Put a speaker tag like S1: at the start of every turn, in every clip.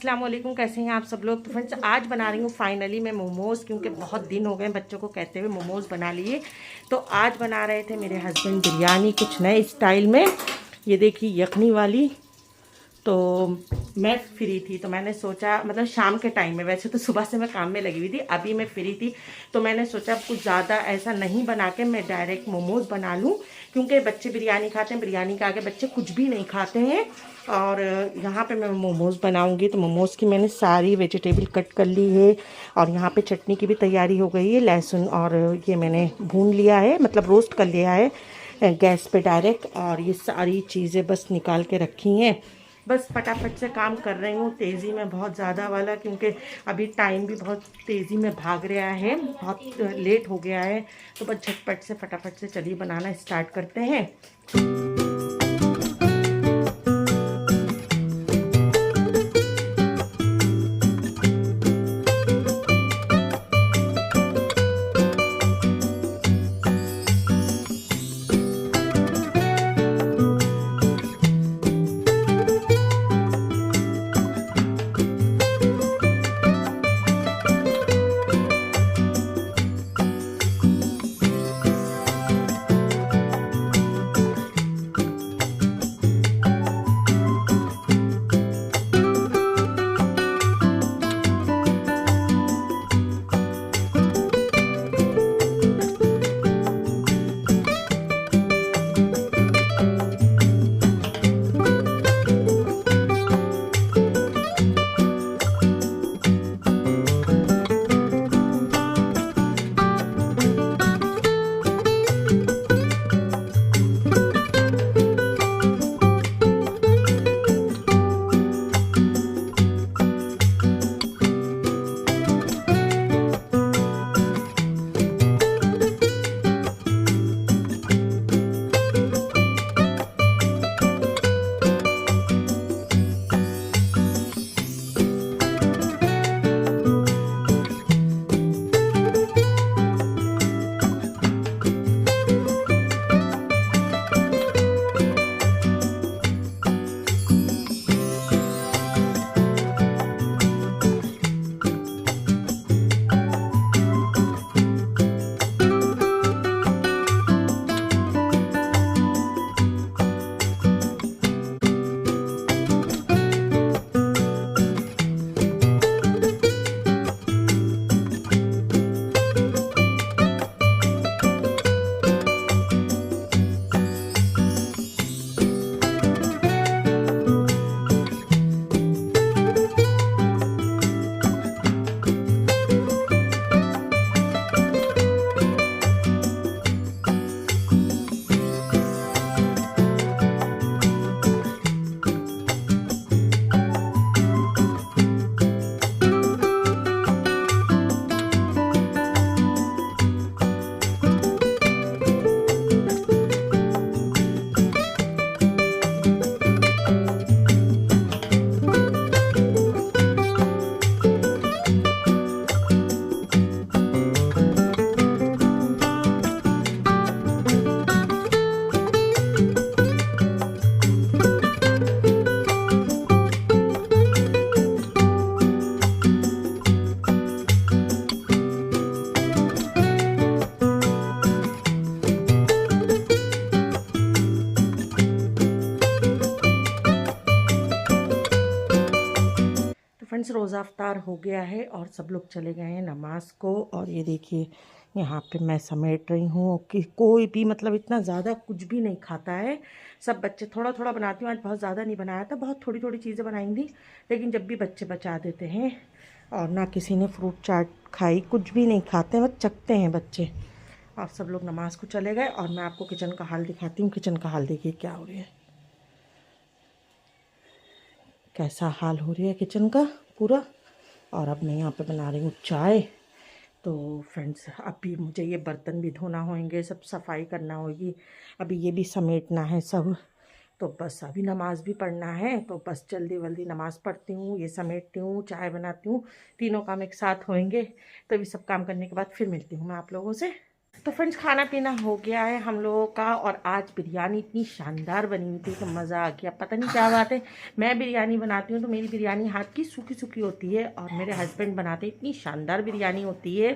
S1: अस्सलाम वालेकुम, कैसे हैं आप सब लोग। तो फ्रेंड्स आज बना रही हूँ फाइनली मैं मोमोज़, क्योंकि बहुत दिन हो गए बच्चों को कहते हुए मोमोज़ बना लिए। तो आज बना रहे थे मेरे हस्बैंड बिरयानी कुछ नए स्टाइल में। ये देखिए यखनी वाली। तो मैं फ्री थी तो मैंने सोचा, मतलब शाम के टाइम में, वैसे तो सुबह से मैं काम में लगी हुई थी, अभी मैं फ्री थी तो मैंने सोचा कुछ ज़्यादा ऐसा नहीं बना के मैं डायरेक्ट मोमोज़ बना लूँ, क्योंकि बच्चे बिरयानी खाते हैं, बिरयानी के आगे बच्चे कुछ भी नहीं खाते हैं। और यहाँ पे मैं मोमोज़ बनाऊँगी तो मोमोज़ की मैंने सारी वेजिटेबल कट कर ली है और यहाँ पे चटनी की भी तैयारी हो गई है। लहसुन और ये मैंने भून लिया है, मतलब रोस्ट कर लिया है गैस पे डायरेक्ट। और ये सारी चीज़ें बस निकाल के रखी हैं, बस फटाफट से काम कर रही हूँ तेज़ी में बहुत ज़्यादा वाला, क्योंकि अभी टाइम भी बहुत तेज़ी में भाग रहा है, बहुत लेट हो गया है। तो बस झटपट से फटाफट से चलिए बनाना स्टार्ट करते हैं। फ्रेंड्स रोज़ा अफ्तार हो गया है और सब लोग चले गए हैं नमाज को। और ये देखिए यहाँ पे मैं समेट रही हूँ कि कोई भी, मतलब इतना ज़्यादा कुछ भी नहीं खाता है। सब बच्चे थोड़ा थोड़ा बनाती हूँ, आज बहुत ज़्यादा नहीं बनाया था, बहुत थोड़ी थोड़ी चीज़ें बनाई थी, लेकिन जब भी बच्चे बचा देते हैं। और ना किसी ने फ्रूट चाट खाई, कुछ भी नहीं खाते, बस चखते हैं बच्चे। और सब लोग नमाज को चले गए और मैं आपको किचन का हाल दिखाती हूँ। किचन का हाल देखिए क्या हो रही है, कैसा हाल हो रही है किचन का पूरा। और अब मैं यहाँ पे बना रही हूँ चाय। तो फ्रेंड्स अभी मुझे ये बर्तन भी धोना होंगे, सब सफाई करना होगी, अभी ये भी समेटना है सब। तो बस अभी नमाज़ भी पढ़ना है, तो बस जल्दी जल्दी नमाज़ पढ़ती हूँ, ये समेटती हूँ, चाय बनाती हूँ, तीनों काम एक साथ होंगे। तो अभी सब काम करने के बाद फिर मिलती हूँ मैं आप लोगों से। तो फ्रेंड्स खाना पीना हो गया है हम लोगों का, और आज बिरयानी इतनी शानदार बनी हुई थी कि मज़ा आ गया। पता नहीं क्या बात है, मैं बिरयानी बनाती हूँ तो मेरी बिरयानी हाथ की सूखी सूखी होती है, और मेरे हस्बैंड बनाते इतनी शानदार बिरयानी होती है,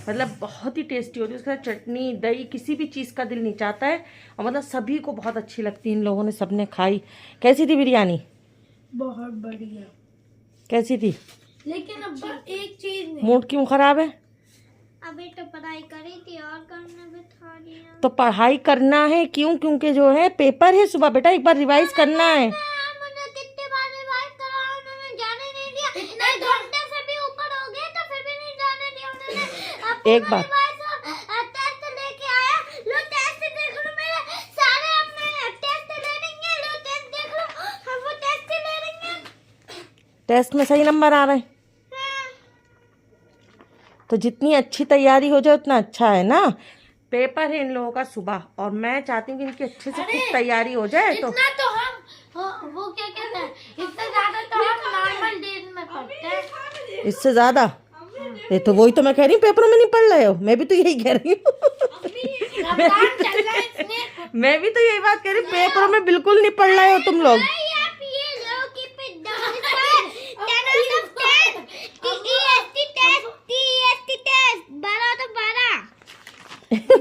S1: मतलब बहुत ही टेस्टी होती है। उसके साथ चटनी दही किसी भी चीज़ का दिल नहीं चाहता है, और मतलब सभी को बहुत अच्छी लगती है। इन लोगों ने सबने खाई। कैसी थी बिरयानी?
S2: बहुत बढ़िया।
S1: कैसी थी?
S2: लेकिन अब एक चीज नहीं।
S1: मूड क्यों खराब है?
S2: अभी तो पढ़ाई करी थी और करना भी था नहीं।
S1: तो पढ़ाई करना है क्यों? क्योंकि जो है पेपर है सुबह बेटा, एक बार रिवाइज करना है।
S2: मुझे कितने बार रिवाइज करा, उन्होंने जाने नहीं दिया। इतने घंटे से भी ऊपर हो गए तो फिर भी नहीं जाने दिया उन्होंने।
S1: एक बार
S2: टेस्ट लेके आया, लो टेस्ट देख लो मेरे सारे। अपने टेस्ट ले लेंगे, लो टेस्ट देख लो, हम वो टेस्ट ले लेंगे।
S1: टेस्ट में सही नंबर आ रहे हैं तो जितनी अच्छी तैयारी हो जाए उतना अच्छा है ना। पेपर है इन लोगों का सुबह, और मैं चाहती हूँ कि इनकी अच्छे से खूब तैयारी हो जाए। तो
S2: इतना तो हम वो क्या कहते हैं, इससे ज्यादा तो हम नॉर्मल डेज में पढ़ते हैं।
S1: इससे ज्यादा ये तो वही तो मैं कह रही हूँ, पेपरों में नहीं पढ़ रहे हो। मैं भी तो यही कह रही हूँ मैं भी तो यही बात कह रही हूँ, पेपरों में बिल्कुल नहीं पढ़ रहे हो तुम लोग।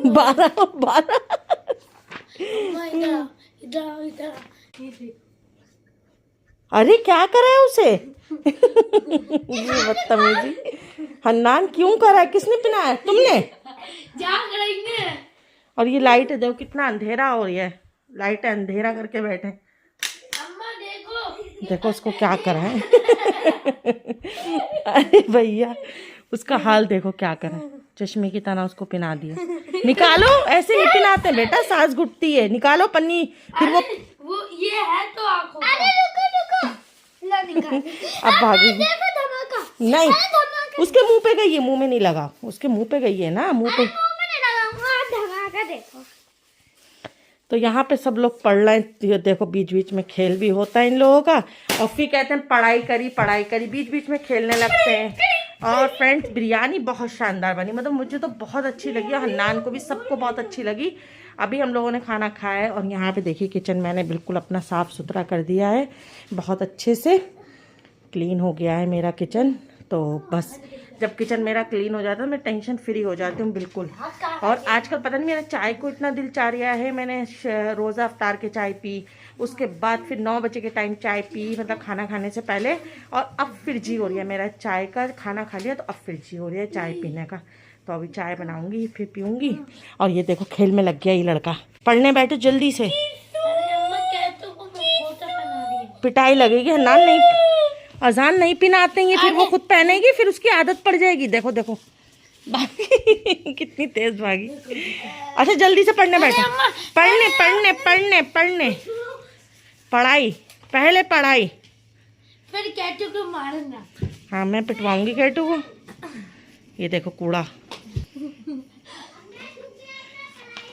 S1: बारह बारह अरे क्या करा है उसे ये बदतमीजी। हन्नान क्यों करा है? किसने पिनाया? तुमने?
S2: जाग रही।
S1: और ये लाइट देखो कितना अंधेरा हो रही है, लाइट अंधेरा करके बैठे।
S2: अम्मा देखो
S1: देखो उसको क्या करा है अरे भैया उसका हाल देखो क्या करा है। चश्मे की तरह उसको पिना दिया। निकालो, ऐसे नहीं पिनाते बेटा, सांस घुटती है। निकालो पन्नी। फिर वो
S2: ये है तो आंखों। अरे रुको लो निकाल।
S1: अब भागेगी।
S2: देखो धमाका।
S1: नहीं, उसके मुंह पे गई है, मुंह में नहीं लगा। उसके मुंह पे गई है ना, मुंह पे।
S2: धमाका देखो।
S1: तो यहाँ पे सब लोग पढ़ रहे हैं। देखो बीच बीच में खेल भी होता है इन लोगों का, और फिर कहते हैं पढ़ाई करी, बीच बीच में खेलने लगते हैं। और फ्रेंड्स बिरयानी बहुत शानदार बनी, मतलब मुझे तो बहुत अच्छी लगी, और हन्नान को भी, सबको बहुत अच्छी लगी। अभी हम लोगों ने खाना खाया है, और यहाँ पे देखिए किचन मैंने बिल्कुल अपना साफ़ सुथरा कर दिया है, बहुत अच्छे से क्लीन हो गया है मेरा किचन। तो बस जब किचन मेरा क्लीन हो जाता है मैं टेंशन फ्री हो जाती हूँ बिल्कुल। और आजकल पता नहीं मेरा चाय को इतना दिल चाह रहा है। मैंने रोज़ा अफ्तार के चाय पी, उसके बाद फिर 9 बजे के टाइम चाय पी, मतलब खाना खाने से पहले। और अब फिर जी हो रही है मेरा चाय का। खाना खा लिया तो अब फिर जी हो रही है चाय पीने का। तो अभी चाय बनाऊंगी फिर पीऊँगी। और ये देखो खेल में लग गया ये लड़का। पढ़ने बैठो जल्दी से, पिटाई लगेगी। हन्नान नहीं, अजान नहीं पिनाते हैं फिर वो खुद पहनेगी, फिर उसकी आदत पड़ जाएगी। देखो देखो कितनी तेज भागी। अच्छा जल्दी से पढ़ने बैठो। पढ़ने पढ़ने पढ़ने पढ़ने पढ़ाई, पहले पढ़ाई,
S2: फिर कैटू को मारना।
S1: हाँ मैं पिटवाऊंगी कैटू को। ये देखो कूड़ा,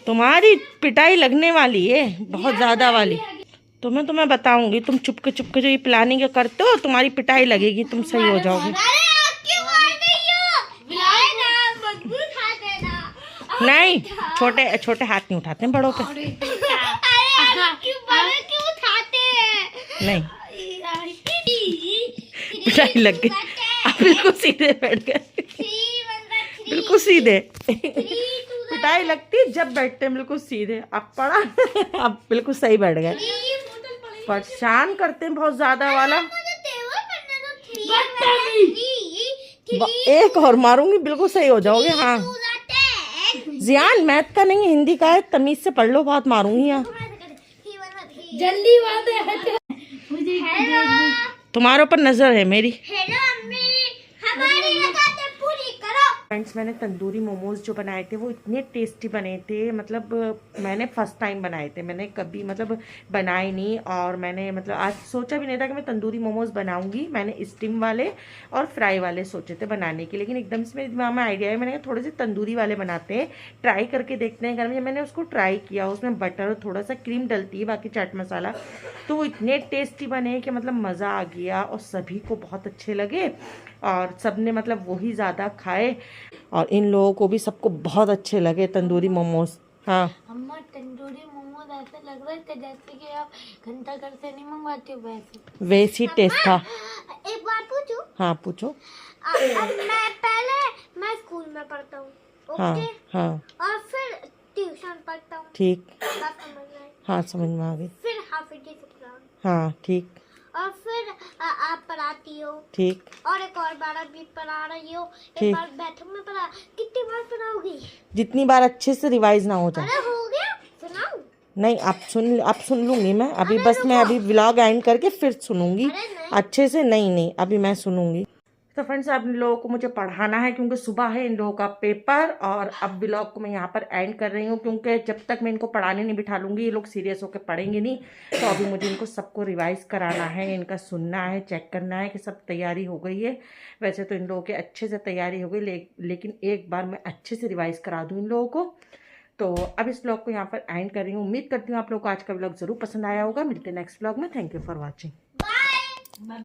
S1: तुम्हारी पिटाई लगने वाली है, बहुत ज्यादा वाली। तुम्हें बताऊंगी, तुम चुपके चुपके जो ये प्लानिंग करते हो, तुम्हारी पिटाई लगेगी, तुम सही हो जाओगे। नहीं, छोटे छोटे हाथ नहीं उठाते हैं बड़ों पे। नहीं, पिटाई लग गई। आप बिल्कुल सीधे बैठ गए, बिल्कुल सीधे। पिटाई लगती जब बैठते हैं बिल्कुल सीधे। अब पढ़ा अब बिल्कुल सही बैठ गए। परेशान करते हैं बहुत ज्यादा वाला। एक और मारूंगी, बिल्कुल सही हो जाओगे। हाँ जियान मैथ का नहीं, हिंदी का है, तमीज से पढ़ लो, बहुत मारूंगी यहाँ।
S2: जल्दी
S1: तुम्हारे ऊपर नजर है मेरी। फ्रेंड्स मैंने तंदूरी मोमोज जो बनाए थे वो इतने टेस्टी बने थे, मतलब मैंने फर्स्ट टाइम बनाए थे, मैंने कभी मतलब बनाए नहीं। और मैंने मतलब आज सोचा भी नहीं था कि मैं तंदूरी मोमोज बनाऊंगी। मैंने स्टीम वाले और फ्राई वाले सोचे थे बनाने के, लेकिन एकदम से मेरे दिमाग में आइडिया है, मैंने कहा थोड़े से तंदूरी वाले बनाते हैं, ट्राई करके देखते हैं घर में। मैंने उसको ट्राई किया, उसमें बटर और थोड़ा सा क्रीम डलती है, बाकी चाट मसाला, तो वो इतने टेस्टी बने कि मतलब मज़ा आ गया और सभी को बहुत अच्छे लगे। और सबने मतलब वही ज़्यादा खाए और इन लोगों को भी सबको बहुत अच्छे लगे तंदूरी मोमोज। हाँ
S2: अम्मा तंदूरी मोमोज ऐसे लग रहे थे जैसे कि आप घंटा घर से नहीं मंगवाते हो
S1: वैसी टेस्ट था।
S2: एक बात पूछूं?
S1: हाँ पूछो।
S2: अब मैं स्कूल में पढ़ता हूँ,
S1: हाँ
S2: ओके?
S1: हाँ
S2: और फिर ट्यूशन पढ़ता हूँ,
S1: ठीक।
S2: बात समझ में आई?
S1: हाँ समझ में आ गई।
S2: फिर हाफिज की शुक्रान,
S1: हाँ ठीक
S2: और फिर आप पढ़ाती हो,
S1: ठीक।
S2: और एक और बार अभी पढ़ा रही हो,
S1: ठीक।
S2: एक बार बैठक में पढ़ा, कितनी बार पढ़ाओगी?
S1: जितनी बार अच्छे से रिवाइज ना हो जाए।
S2: अरे हो गया, सुनाओ।
S1: नहीं अब सुन लूंगी मैं अभी,
S2: अरे
S1: बस मैं
S2: रुको।
S1: अभी व्लॉग एंड करके फिर सुनूंगी
S2: अरे नहीं।
S1: अच्छे से। नहीं अभी मैं सुनूंगी। तो फ्रेंड्स अब इन लोगों को मुझे पढ़ाना है क्योंकि सुबह है इन लोगों का पेपर, और अब व्लॉग को मैं यहाँ पर एंड कर रही हूँ क्योंकि जब तक मैं इनको पढ़ाने नहीं बिठा लूँगी ये लोग सीरियस होकर पढ़ेंगे नहीं। तो अभी मुझे इनको सबको रिवाइज कराना है, इनका सुनना है, चेक करना है कि सब तैयारी हो गई है। वैसे तो इन लोगों की अच्छे से तैयारी हो गई, लेकिन एक बार मैं अच्छे से रिवाइज करा दूँ इन लोगों को। तो अब इस व्लॉग को यहाँ पर एंड कर रही हूँ। उम्मीद करती हूँ आप लोगों को आज का व्लॉग ज़रूर पसंद आया होगा। मिलते हैं नेक्स्ट व्लॉग में। Thank you for watching.
S2: Bye.